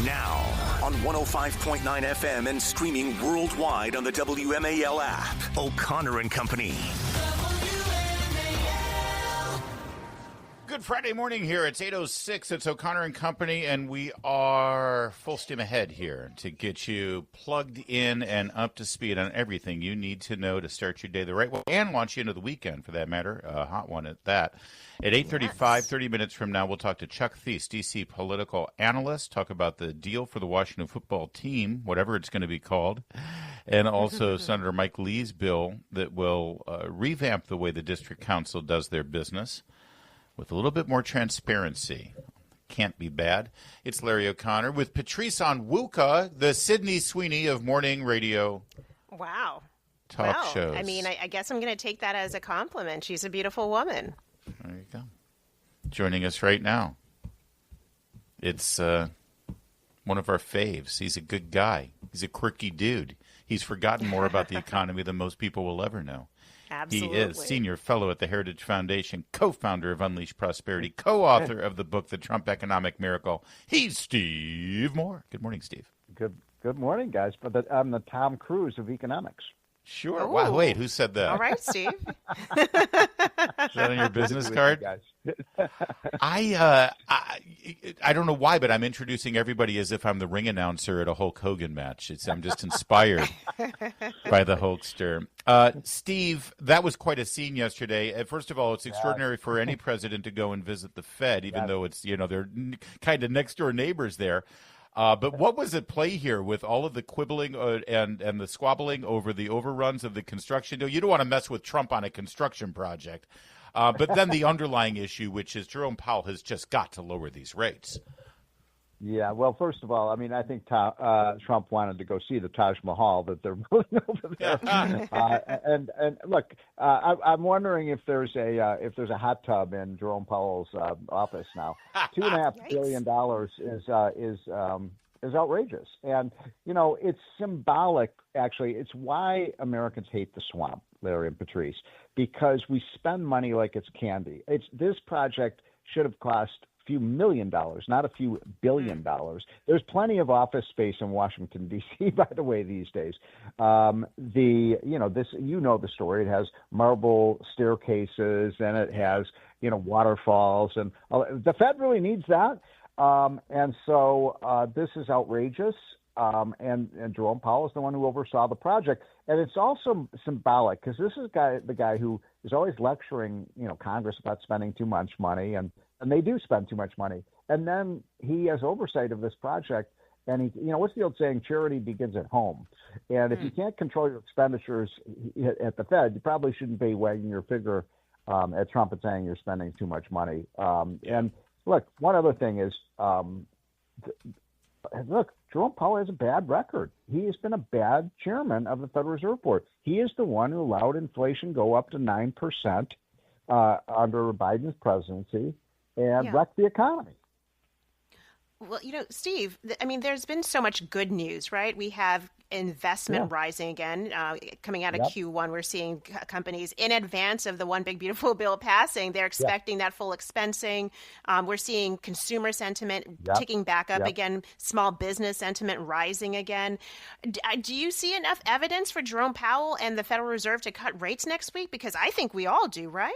Now, on 105.9 FM and streaming worldwide on the WMAL app, O'Connor and Company. Good Friday morning here. It's 8:06. It's O'Connor and Company, and we are full steam ahead here to get you plugged in and up to speed on everything you need to know to start your day the right way and launch you into the weekend, for that matter. A hot one at that. At 8:35, 30 minutes from now, we'll talk to Chuck Thies, D.C. political analyst, talk about the deal for the Washington football team, whatever it's going to be called, and also Senator Mike Lee's bill that will revamp the way the district council does their business, with a little bit more transparency. Can't be bad. It's Larry O'Connor with Patrice Onwuka, the Sydney Sweeney of morning radio. Wow. Talk shows. I mean, I guess I'm going to take that as a compliment. She's a beautiful woman. There you go. Joining us right now. It's one of our faves. He's a good guy. He's a quirky dude. He's forgotten more about the economy than most people will ever know. Absolutely. He is senior fellow at the Heritage Foundation, co-founder of Unleash Prosperity, co-author of the book, The Trump Economic Miracle. He's Steve Moore. Good morning, Steve. Good morning, guys. But I'm the Tom Cruise of economics. Sure. Wow, wait, who said that? All right, Steve. Is that on your business card? I don't know why, but I'm introducing everybody as if I'm the ring announcer at a Hulk Hogan match. I'm just inspired by the Hulkster. Steve, that was quite a scene yesterday. First of all, it's extraordinary for any president to go and visit the Fed, even though it's, they're kind of next door neighbors there. But what was at play here with all of the quibbling and the squabbling over the overruns of the construction deal? You don't want to mess with Trump on a construction project. But then the underlying issue, which is Jerome Powell has just got to lower these rates. Yeah, well, first of all, I mean, I think Trump wanted to go see the Taj Mahal that they're building over there. And look, I'm wondering if there's a hot tub in Jerome Powell's office now. $2.5 billion is outrageous, and it's symbolic. Actually, it's why Americans hate the swamp, Larry and Patrice, because we spend money like it's candy. This project should have cost few $1 million, not a few $1 billion. There's plenty of office space in Washington D.C. by the way these days. The story. It has marble staircases and it has waterfalls, and the Fed really needs that. And so this is outrageous. And Jerome Powell is the one who oversaw the project, and it's also symbolic because this is the guy who is always lecturing Congress about spending too much money, and they do spend too much money. And then he has oversight of this project, and he, what's the old saying? Charity begins at home. And if you can't control your expenditures at the Fed, you probably shouldn't be wagging your finger at Trump and saying you're spending too much money. And look, one other thing is, look, Jerome Powell has a bad record. He has been a bad chairman of the Federal Reserve Board. He is the one who allowed inflation go up to 9% under Biden's presidency and wrecked the economy. Well, Steve, I mean, there's been so much good news, right? We have investment rising again. Coming out of Q1, we're seeing companies in advance of the One Big Beautiful Bill passing. They're expecting that full expensing. We're seeing consumer sentiment ticking back up again, small business sentiment rising again. Do you see enough evidence for Jerome Powell and the Federal Reserve to cut rates next week? Because I think we all do, right?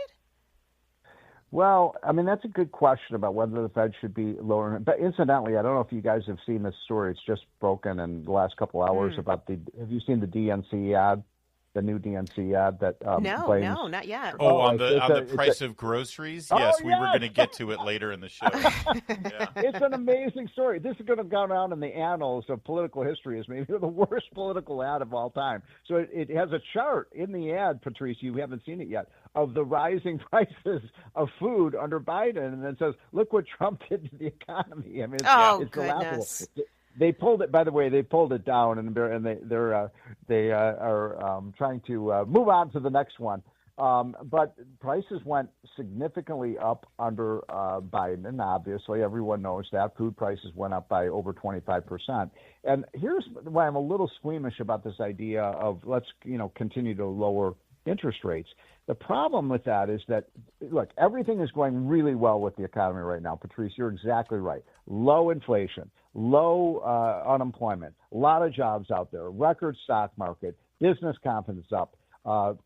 Well, I mean, that's a good question about whether the Fed should be lowering it. But incidentally, I don't know if you guys have seen this story. It's just broken in the last couple hours about have you seen the DNC ad? The new DNC ad that claims... No, not yet. Oh, on the price of groceries? Yes, we were going to get to it later in the show. It's an amazing story. This is going to go down in the annals of political history as maybe the worst political ad of all time. So it has a chart in the ad, Patrice, you haven't seen it yet, of the rising prices of food under Biden, and then says, look what Trump did to the economy. I mean, it's goodness. They pulled it. By the way, they pulled it down, and they're trying to move on to the next one. But prices went significantly up under Biden. Obviously, everyone knows that food prices went up by over 25%. And here's why I'm a little squeamish about this idea of let's continue to lower interest rates. The problem with that is that, look, everything is going really well with the economy right now. Patrice, you're exactly right. Low inflation, low unemployment, a lot of jobs out there, record stock market, business confidence up,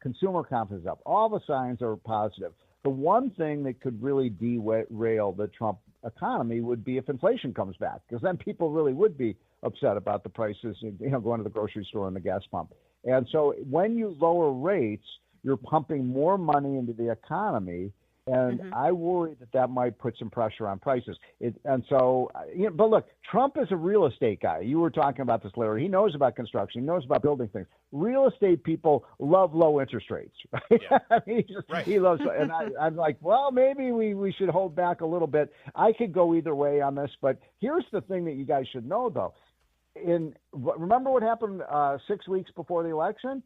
consumer confidence up. All the signs are positive. The one thing that could really derail the Trump economy would be if inflation comes back, because then people really would be upset about the prices, going to the grocery store and the gas pump. And so when you lower rates, you're pumping more money into the economy, and I worry that might put some pressure on prices. But look, Trump is a real estate guy. You were talking about this, Larry. He knows about construction. He knows about building things. Real estate people love low interest rates, right? Yeah. I mean, he loves, and I'm like, well, maybe we should hold back a little bit. I could go either way on this, but here's the thing that you guys should know, though. Remember what happened 6 weeks before the election?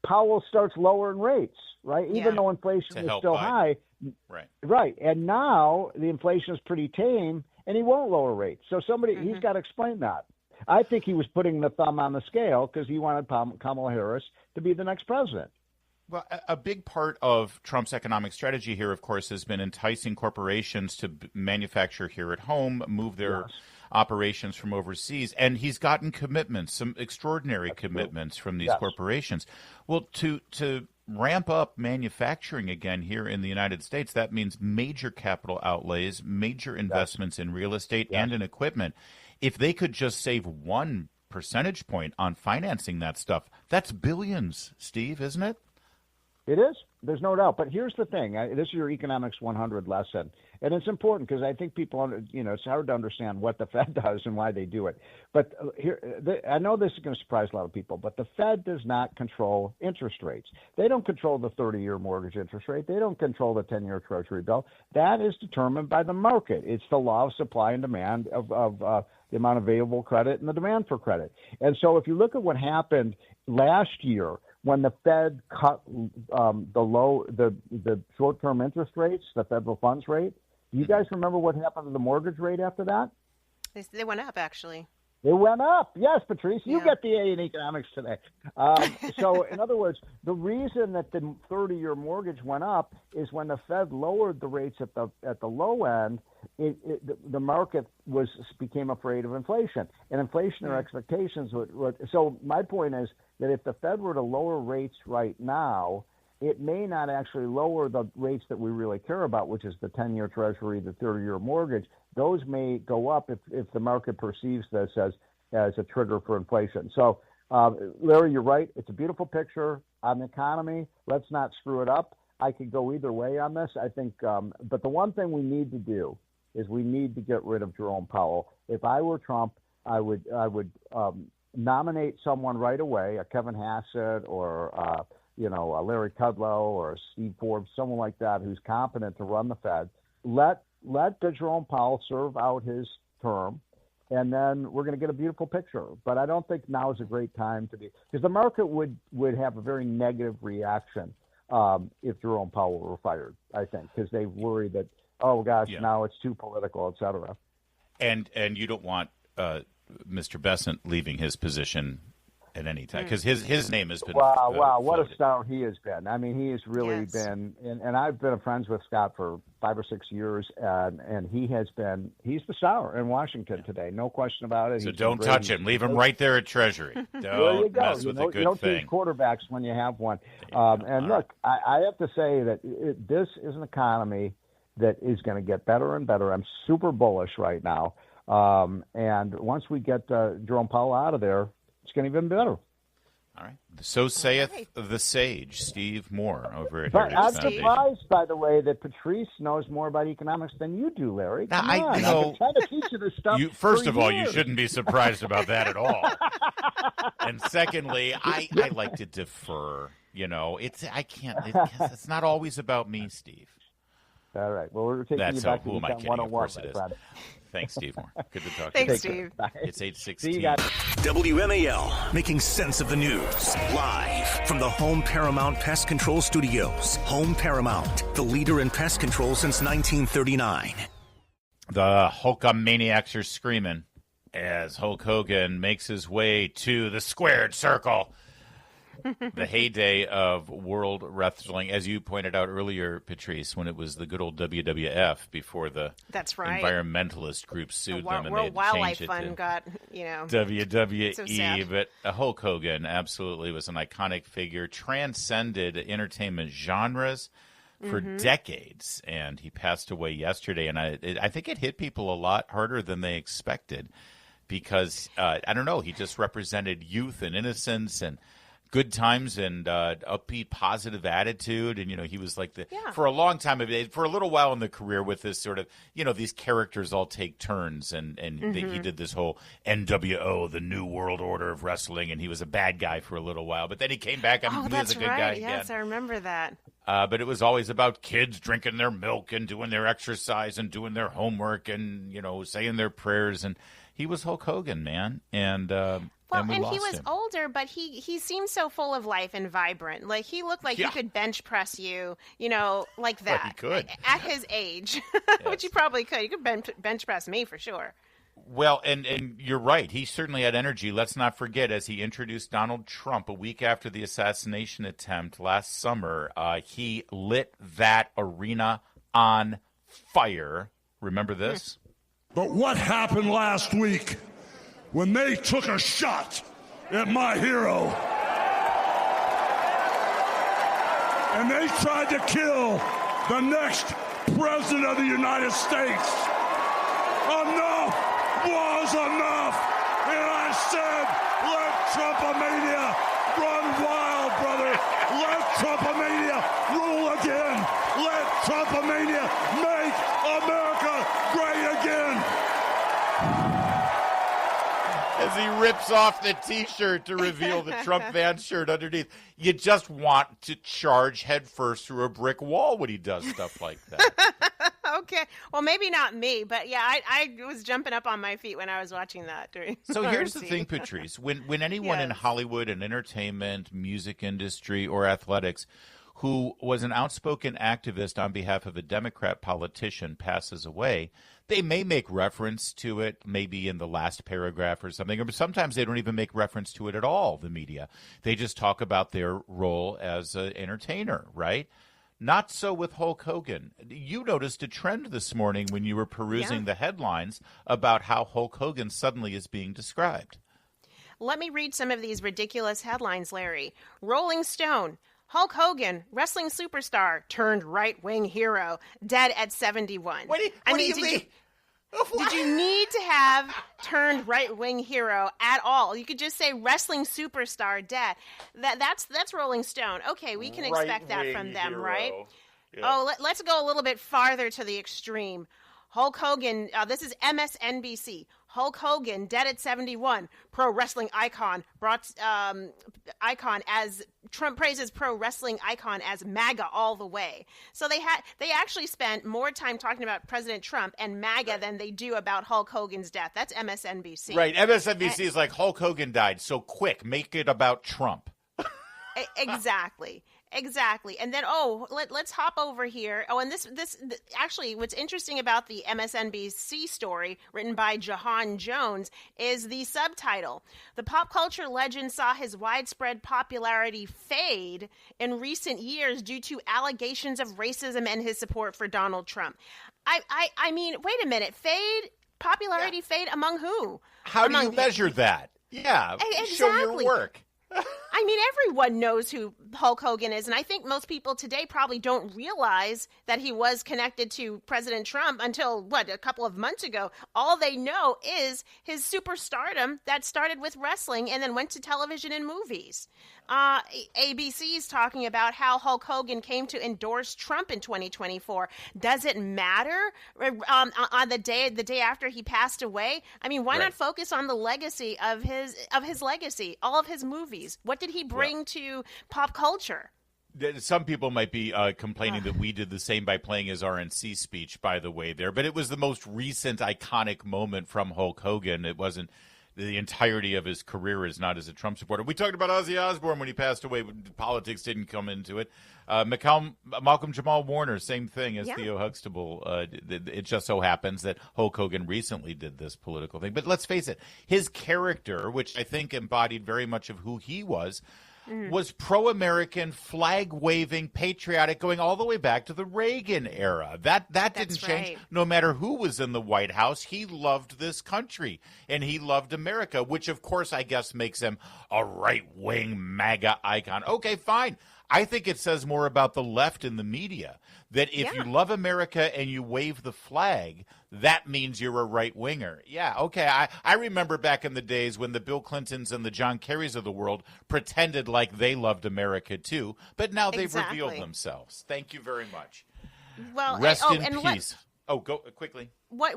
Powell starts lowering rates, right? Yeah. Even though inflation is still high. Right. And now the inflation is pretty tame, and he won't lower rates. So he's got to explain that. I think he was putting the thumb on the scale because he wanted Kamala Harris to be the next president. Well, a big part of Trump's economic strategy here, of course, has been enticing corporations to manufacture here at home, move their operations from overseas. And he's gotten commitments, some extraordinary commitments from these corporations. Well, to ramp up manufacturing again here in the United States, that means major capital outlays, major investments in real estate and in equipment. If they could just save 1 percentage point on financing that stuff, that's billions, Steve, isn't it? It is. There's no doubt. But here's the thing. This is your Economics 100 lesson. And it's important because I think people, it's hard to understand what the Fed does and why they do it. But I know this is going to surprise a lot of people, but the Fed does not control interest rates. They don't control the 30-year mortgage interest rate. They don't control the 10-year Treasury bill. That is determined by the market. It's the law of supply and demand of the amount of available credit and the demand for credit. And so if you look at what happened last year, when the Fed cut the short-term interest rates, the federal funds rate, do you guys remember what happened to the mortgage rate after that? They went up, actually. They went up. Yes, Patrice, you get the A in economics today. So, in other words, the reason that the 30-year mortgage went up is when the Fed lowered the rates at the low end, the market became afraid of inflation, and inflationary expectations were. So, my point is that if the Fed were to lower rates right now, it may not actually lower the rates that we really care about, which is the 10-year Treasury, the 30-year mortgage. Those may go up if the market perceives this as a trigger for inflation. So, Larry, you're right. It's a beautiful picture on the economy. Let's not screw it up. I could go either way on this. I think, but the one thing we need to do is we need to get rid of Jerome Powell. If I were Trump, I would nominate someone right away, a Kevin Hassett or a Larry Kudlow or Steve Forbes, someone like that who's competent to run the Fed. Let Jerome Powell serve out his term, and then we're going to get a beautiful picture. But I don't think now is a great time to be, because the market would have a very negative reaction if Jerome Powell were fired, I think, because they worry that, oh, gosh, now it's too political, et cetera. And you don't want Mr. Bessent leaving his position at any time, because his name has been what a star he has been. I mean, he has really been, and I've been friends with Scott for 5 or 6 years, and he's the star in Washington today, no question about it. So don't touch him. Leave him right there at Treasury. Don't mess with a good thing. You don't choose quarterbacks when you have one. And look, I have to say that this is an economy that is going to get better and better. I'm super bullish right now. And once we get Jerome Powell out of there, it's going to be even better. All right. So saith the sage, Steve Moore, over at Heritage Foundation. I'm surprised, by the way, that Patrice knows more about economics than you do, Larry. Come on. I've been trying to teach you this stuff. First of all, you shouldn't be surprised about that at all. And secondly, I like to defer. It's not always about me, Steve. All right. Well, we're taking you back to Econ 101. Of course it is. Thanks, Steve Moore. Good to talk to you. Thanks, Steve. It's 8:16. WMAL, making sense of the news. Live from the Home Paramount Pest Control Studios. Home Paramount, the leader in pest control since 1939. The Hulkamaniacs are screaming as Hulk Hogan makes his way to the squared circle. The heyday of world wrestling, as you pointed out earlier, Patrice, when it was the good old WWF before the That's right. environmentalist groups sued them and World they Wildlife changed it Fund to got, WWE. so sad. But Hulk Hogan absolutely was an iconic figure, transcended entertainment genres for decades, and he passed away yesterday. And I think it hit people a lot harder than they expected because, I don't know, he just represented youth and innocence and good times and upbeat, positive attitude. And, he was like for a long time, for a little while in the career with this sort of, these characters all take turns. And he did this whole NWO, the New World Order of Wrestling, and he was a bad guy for a little while. But then he came back and he was a good guy again. Yes, I remember that. But it was always about kids drinking their milk and doing their exercise and doing their homework and, saying their prayers. And he was Hulk Hogan, man. And Well, and he was him. older, but he seemed so full of life and vibrant. Like, he looked like he could bench press you, like that. He could. At his age, which he probably could. He could bench press me for sure. Well, and you're right. He certainly had energy. Let's not forget, as he introduced Donald Trump a week after the assassination attempt last summer, he lit that arena on fire. Remember this? But what happened last week when they took a shot at my hero and they tried to kill the next president of the United States? Enough was enough, and I said, let Trumpomania run wild, brother. Let Trumpomania rule again. Let Trumpomania make America great again. As he rips off the T-shirt to reveal the Trump van shirt underneath. You just want to charge headfirst through a brick wall when he does stuff like that. Okay. Well, maybe not me, but yeah, I was jumping up on my feet when I was watching that during. So here's the thing, Patrice. When anyone in Hollywood and entertainment, music industry, or athletics who was an outspoken activist on behalf of a Democrat politician passes away, they may make reference to it maybe in the last paragraph or something, or sometimes they don't even make reference to it at all, the media. They just talk about their role as an entertainer, right? Not so with Hulk Hogan. You noticed a trend this morning when you were perusing the headlines about how Hulk Hogan suddenly is being described. Let me read some of these ridiculous headlines, Larry. Rolling Stone. Hulk Hogan, wrestling superstar, turned right-wing hero, dead at 71. What do you mean? Did you need to have turned right-wing hero at all? You could just say wrestling superstar dead. That's Rolling Stone. Okay, we can expect that from them, right? Yeah. Oh, let's go a little bit farther to the extreme. Hulk Hogan, this is MSNBC. Hulk Hogan, dead at 71. Pro wrestling icon as Trump praises pro wrestling icon as MAGA all the way. So they actually spent more time talking about President Trump and MAGA than they do about Hulk Hogan's death. That's MSNBC. Right. MSNBC is like Hulk Hogan died, so quick, make it about Trump. Exactly. And then, let's hop over here. Oh, and this actually, what's interesting about the MSNBC story written by Jahan Jones is the subtitle. The pop culture legend saw his widespread popularity fade in recent years due to allegations of racism and his support for Donald Trump. I mean, wait a minute. Popularity fade among who? How do you measure that? Yeah, exactly. Show your work. I mean, everyone knows who Hulk Hogan is, and I think most people today probably don't realize that he was connected to President Trump until, a couple of months ago. All they know is his superstardom that started with wrestling and then went to television and movies. ABC is talking about how Hulk Hogan came to endorse Trump in 2024. Does it matter on the day after he passed away? I mean, why not focus on the legacy of his legacy, all of his movies? What did he bring to pop culture? Some people might be complaining that we did the same by playing his RNC speech, by the way, there. But it was the most recent iconic moment from Hulk Hogan. It wasn't the entirety of his career is not as a Trump supporter. We talked about Ozzy Osbourne when he passed away. Politics didn't come into it. Malcolm Jamal Warner, same thing as Theo Huxtable. It just so happens that Hulk Hogan recently did this political thing. But let's face it, his character, which I think embodied very much of who he was, was pro-American, flag-waving, patriotic, going all the way back to the Reagan era. That didn't change. Right. No matter who was in the White House, he loved this country, and he loved America, which, of course, I guess makes him a right-wing MAGA icon. Okay, fine. I think it says more about the left in the media that if you love America and you wave the flag, that means you're a right-winger. Yeah, okay. I remember back in the days when the Bill Clintons and the John Kerrys of the world pretended like they loved America too, but now they've revealed themselves. Thank you very much. Well, Rest in peace. Go quickly.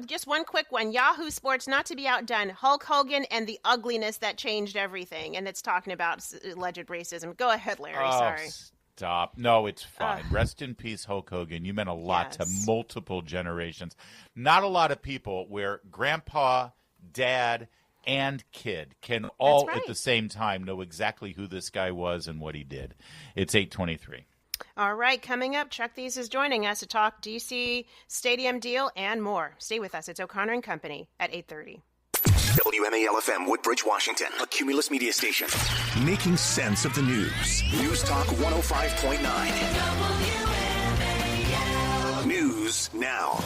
Just one quick one. Yahoo Sports, not to be outdone. Hulk Hogan and the ugliness that changed everything, and it's talking about alleged racism. Go ahead, Larry. Sorry. Stop. No, it's fine. Rest in peace, Hulk Hogan. You meant a lot to multiple generations. Not a lot of people where grandpa, dad, and kid can all at the same time know exactly who this guy was and what he did. It's 8:23. All right, coming up, Chuck Thies is joining us to talk DC Stadium deal and more. Stay with us. It's O'Connor and Company at 8:30. WMAL FM, Woodbridge, Washington, a Cumulus media station. Making sense of the news. News Talk 105.9. WMAL. News now.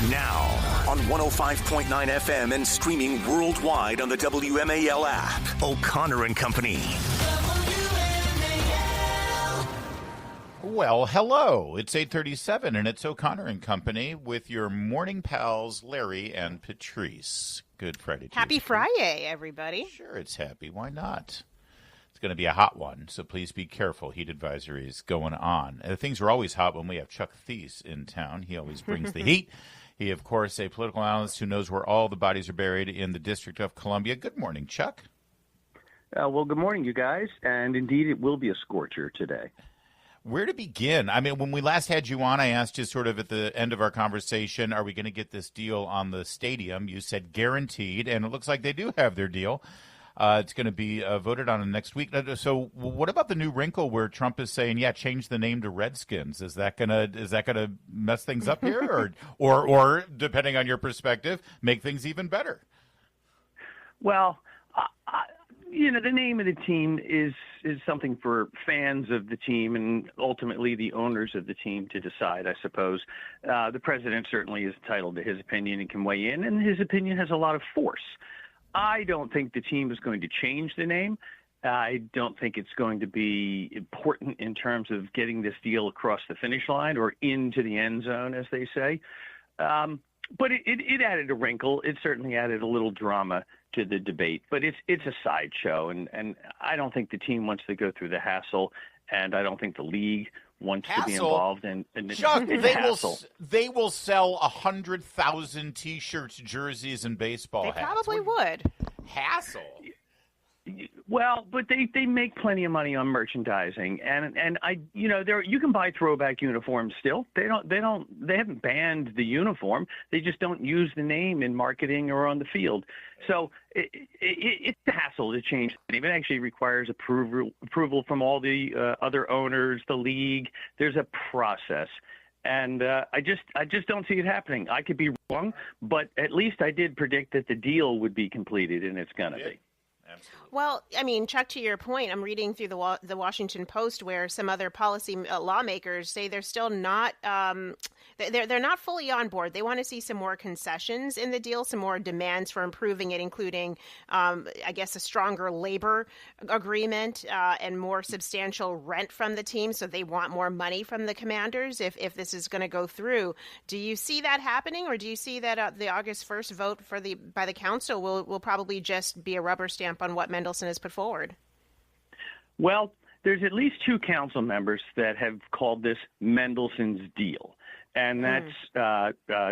Now, on 105.9 FM and streaming worldwide on the WMAL app. O'Connor and Company. Well, hello. It's 8:37, and it's O'Connor and Company with your morning pals, Larry and Patrice. Good Friday. Happy Friday, everybody. Sure, it's happy. Why not? It's going to be a hot one, so please be careful. Heat advisories going on. Things are always hot when we have Chuck Thies in town. He always brings the heat. He, of course, a political analyst who knows where all the bodies are buried in the District of Columbia. Good morning, Chuck. Well, good morning, you guys. And indeed, it will be a scorcher today. Where to begin? I mean, when we last had you on, I asked you sort of at the end of our conversation, are we going to get this deal on the stadium? You said guaranteed, and it looks like they do have their deal. It's going to be voted on next week. So, what about the new wrinkle where Trump is saying, "Yeah, change the name to Redskins"? Is that gonna mess things up here, or depending on your perspective, make things even better? Well, the name of the team is something for fans of the team and ultimately the owners of the team to decide, I suppose. The president certainly is entitled to his opinion and can weigh in, and his opinion has a lot of force. I don't think the team is going to change the name. I don't think it's going to be important in terms of getting this deal across the finish line or into the end zone, as they say. But it added a wrinkle. It certainly added a little drama to the debate. But it's a sideshow, and I don't think the team wants to go through the hassle, and I don't think the league wants to be involved in Chuck, the hassle. They will sell 100,000 T-shirts, jerseys, and baseball hats. They probably would. Hassle. Well, but they make plenty of money on merchandising, and you can buy throwback uniforms still. They haven't banned the uniform. They just don't use the name in marketing or on the field. So it's a hassle to change the name. It actually requires approval from all the other owners, the league. There's a process. And I just don't see it happening. I could be wrong, but at least I did predict that the deal would be completed, and it's going to be. Absolutely. Well, I mean, Chuck, to your point, I'm reading through the Washington Post where some other policy lawmakers say they're still not they're not fully on board. They want to see some more concessions in the deal, some more demands for improving it, including, I guess, a stronger labor agreement and more substantial rent from the team. So they want more money from the Commanders if this is going to go through. Do you see that happening, or do you see that the August 1st vote by the council will probably just be a rubber stamp on what Mendelson has put forward? Well, there's at least two council members that have called this Mendelson's deal. And that's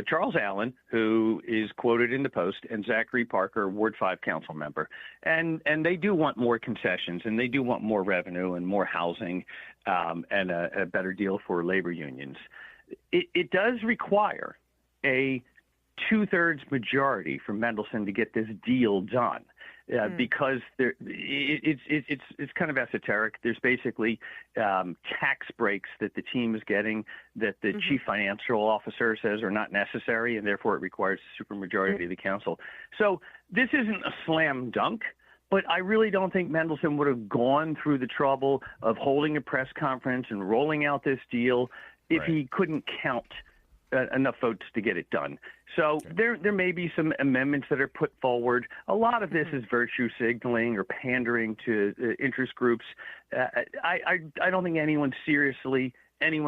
Charles Allen, who is quoted in the Post, and Zachary Parker, Ward 5 council member. And they do want more concessions, and they do want more revenue and more housing and a better deal for labor unions. It does require a 2/3 majority for Mendelson to get this deal done. because it's kind of esoteric. There's basically tax breaks that the team is getting that the chief financial officer says are not necessary, and therefore it requires a supermajority of the council. So this isn't a slam dunk. But I really don't think Mendelsohn would have gone through the trouble of holding a press conference and rolling out this deal if he couldn't count enough votes to get it done. So there may be some amendments that are put forward. A lot of this is virtue signaling or pandering to interest groups. I don't think anyone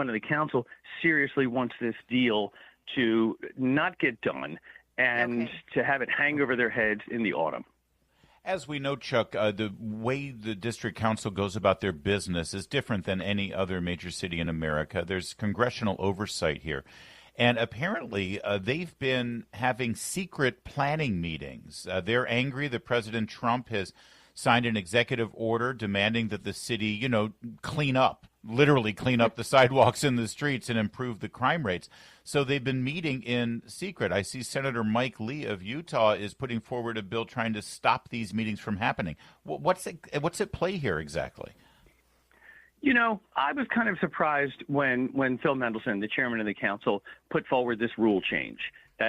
in the council seriously wants this deal to not get done and to have it hang over their heads in the autumn. As we know, Chuck, the way the district council goes about their business is different than any other major city in America. There's congressional oversight here. And apparently, they've been having secret planning meetings. They're angry that President Trump has signed an executive order demanding that the city, literally clean up the sidewalks in the streets and improve the crime rates. So they've been meeting in secret. I see Senator Mike Lee of Utah is putting forward a bill trying to stop these meetings from happening. What's at play here exactly? I was kind of surprised when Phil Mendelsohn, the chairman of the council, put forward this rule change.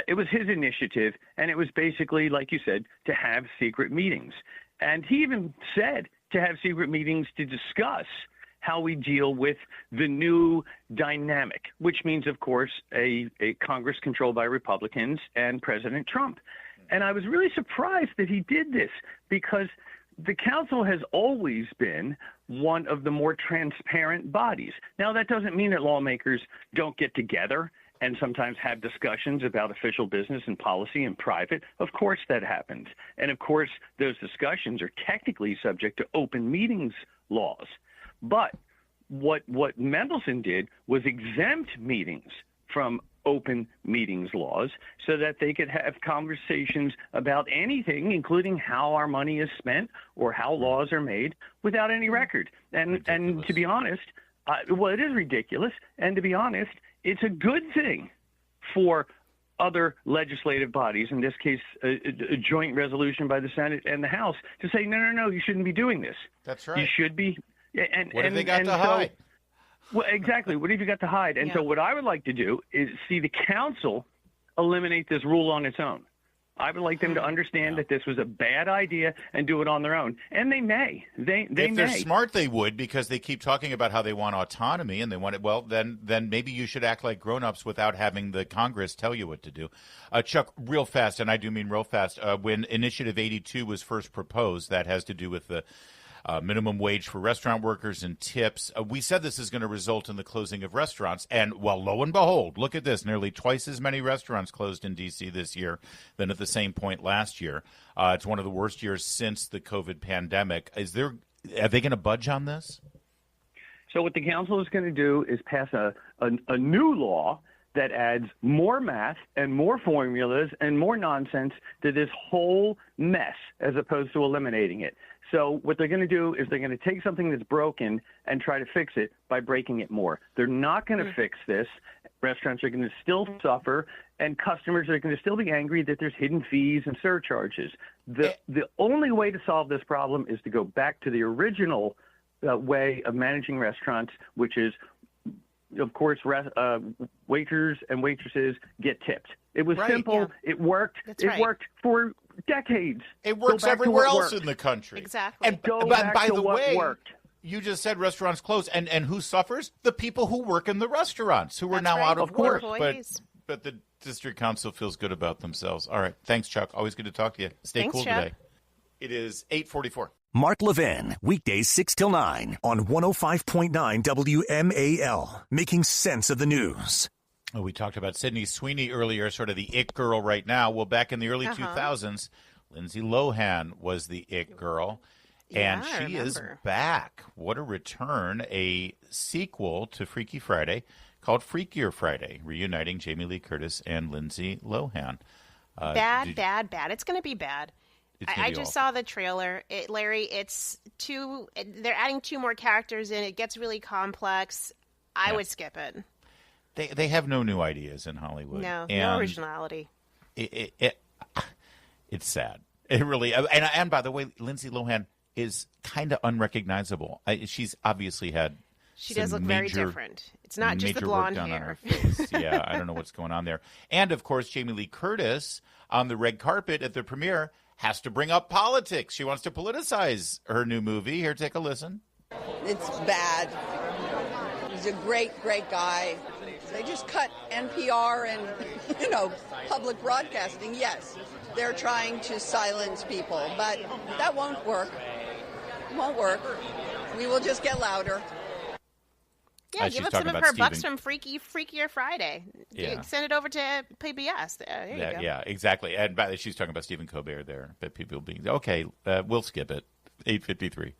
It was his initiative, and it was basically, like you said, to have secret meetings. And he even said to have secret meetings to discuss how we deal with the new dynamic, which means, of course, a Congress controlled by Republicans and President Trump. And I was really surprised that he did this because the council has always been one of the more transparent bodies. Now, that doesn't mean that lawmakers don't get together and sometimes have discussions about official business and policy in private. Of course that happens. And of course, those discussions are technically subject to open meetings laws. But what Mendelsohn did was exempt meetings from open meetings laws so that they could have conversations about anything, including how our money is spent or how laws are made, without any record. And to be honest, it is ridiculous. And to be honest, it's a good thing for other legislative bodies, in this case, a joint resolution by the Senate and the House, to say, no, you shouldn't be doing this. That's right. You should be. What have they got to hide? Well, exactly. What have you got to hide? And so what I would like to do is see the council eliminate this rule on its own. I would like them to understand that this was a bad idea and do it on their own. And they may. If they're smart, they would, because they keep talking about how they want autonomy and they want it. Well, then maybe you should act like grown-ups without having the Congress tell you what to do. Chuck, real fast, and I do mean real fast, when Initiative 82 was first proposed, that has to do with the minimum wage for restaurant workers and tips. We said this is going to result in the closing of restaurants. And, well, lo and behold, look at this. Nearly twice as many restaurants closed in D.C. this year than at the same point last year. It's one of the worst years since the COVID pandemic. Are they going to budge on this? So what the council is going to do is pass a new law that adds more math and more formulas and more nonsense to this whole mess as opposed to eliminating it. So what they're going to do is they're going to take something that's broken and try to fix it by breaking it more. They're not going to fix this. Restaurants are going to still suffer, and customers are going to still be angry that there's hidden fees and surcharges. The only way to solve this problem is to go back to the original way of managing restaurants, which is, of course, waiters and waitresses get tipped. It was simple. Yeah. It worked. It worked for decades. It works everywhere else in the country. Exactly. And by the way, you just said restaurants close, and who suffers? The people who work in the restaurants, who are now out of work. But the district council feels good about themselves. All right. Thanks, Chuck. Always good to talk to you. Stay cool today. It is 8:44. Mark Levin, weekdays 6 till 9 on 105.9 WMAL, making sense of the news. Oh, we talked about Sydney Sweeney earlier, sort of the it girl right now. Well, back in the early 2000s, Lindsay Lohan was the it girl, and she is back. What a return. A sequel to Freaky Friday called Freakier Friday, reuniting Jamie Lee Curtis and Lindsay Lohan. Bad. It's going to be bad. I just saw the trailer. Larry, they're adding 2 more characters in. It gets really complex. I would skip it. They have no new ideas in Hollywood. No originality. It's sad. It really, and by the way, Lindsay Lohan is kind of unrecognizable. She's obviously had. She does look very different. It's not just the blonde hair. On her face. Yeah, I don't know what's going on there. And of course, Jamie Lee Curtis on the red carpet at the premiere has to bring up politics. She wants to politicize her new movie. Here, take a listen. It's bad. He's a great, great guy. They just cut NPR and, public broadcasting. Yes, they're trying to silence people, but that won't work. It wonnt work. We will just get louder. Yeah, give us some of her bucks from Freakier Friday. Yeah. Send it over to PBS. There you go. Yeah, exactly. And she's talking about Stephen Colbert there. But people being, okay, we'll skip it. 8:53.